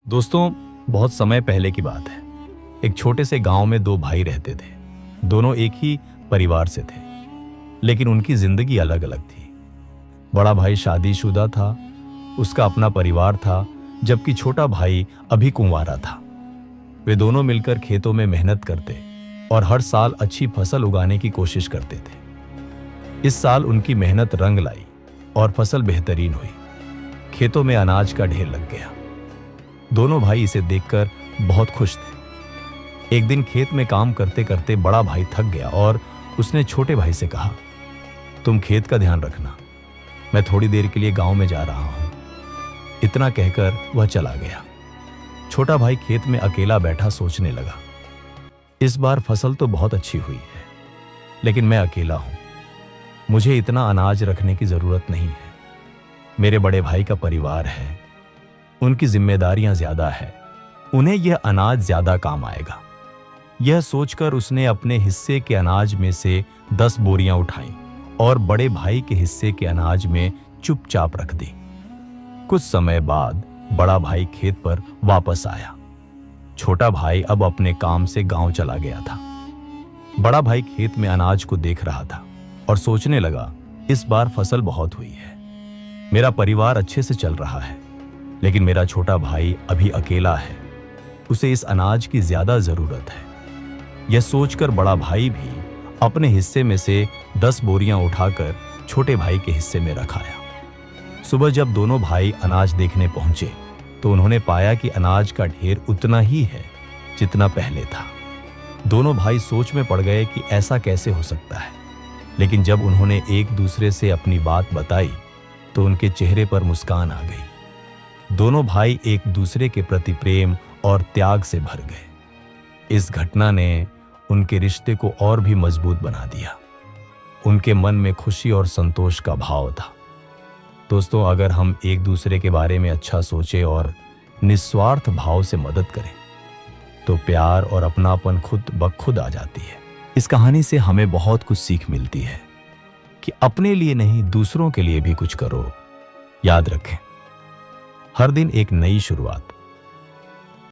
दोस्तों, बहुत समय पहले की बात है। एक छोटे से गांव में दो भाई रहते थे। दोनों एक ही परिवार से थे, लेकिन उनकी जिंदगी अलग अलग थी। बड़ा भाई शादीशुदा था, उसका अपना परिवार था, जबकि छोटा भाई अभी कुंवारा था। वे दोनों मिलकर खेतों में मेहनत करते और हर साल अच्छी फसल उगाने की कोशिश करते थे। इस साल उनकी मेहनत रंग लाई और फसल बेहतरीन हुई। खेतों में अनाज का ढेर लग गया। दोनों भाई इसे देखकर बहुत खुश थे। एक दिन खेत में काम करते करते बड़ा भाई थक गया और उसने छोटे भाई से कहा, तुम खेत का ध्यान रखना, मैं थोड़ी देर के लिए गांव में जा रहा हूं। इतना कहकर वह चला गया। छोटा भाई खेत में अकेला बैठा सोचने लगा, इस बार फसल तो बहुत अच्छी हुई है, लेकिन मैं अकेला हूं। मुझे इतना अनाज रखने की जरूरत नहीं है। मेरे बड़े भाई का परिवार है, उनकी जिम्मेदारियां ज्यादा है, उन्हें यह अनाज ज्यादा काम आएगा। यह सोचकर उसने अपने हिस्से के अनाज में से 10 बोरियां उठाई और बड़े भाई के हिस्से के अनाज में चुपचाप रख दी। कुछ समय बाद बड़ा भाई खेत पर वापस आया। छोटा भाई अब अपने काम से गांव चला गया था। बड़ा भाई खेत में अनाज को देख रहा था और सोचने लगा, इस बार फसल बहुत हुई है, मेरा परिवार अच्छे से चल रहा है, लेकिन मेरा छोटा भाई अभी अकेला है, उसे इस अनाज की ज्यादा जरूरत है। यह सोचकर बड़ा भाई भी अपने हिस्से में से 10 बोरियां उठाकर छोटे भाई के हिस्से में रखाया। सुबह जब दोनों भाई अनाज देखने पहुंचे तो उन्होंने पाया कि अनाज का ढेर उतना ही है जितना पहले था। दोनों भाई सोच में पड़ गए कि ऐसा कैसे हो सकता है, लेकिन जब उन्होंने एक दूसरे से अपनी बात बताई तो उनके चेहरे पर मुस्कान आ गई। दोनों भाई एक दूसरे के प्रति प्रेम और त्याग से भर गए। इस घटना ने उनके रिश्ते को और भी मजबूत बना दिया। उनके मन में खुशी और संतोष का भाव था। दोस्तों, अगर हम एक दूसरे के बारे में अच्छा सोचें और निस्वार्थ भाव से मदद करें तो प्यार और अपनापन खुद ब खुद आ जाती है। इस कहानी से हमें बहुत कुछ सीख मिलती है कि अपने लिए नहीं, दूसरों के लिए भी कुछ करो। याद रखें, हर दिन एक नई शुरुआत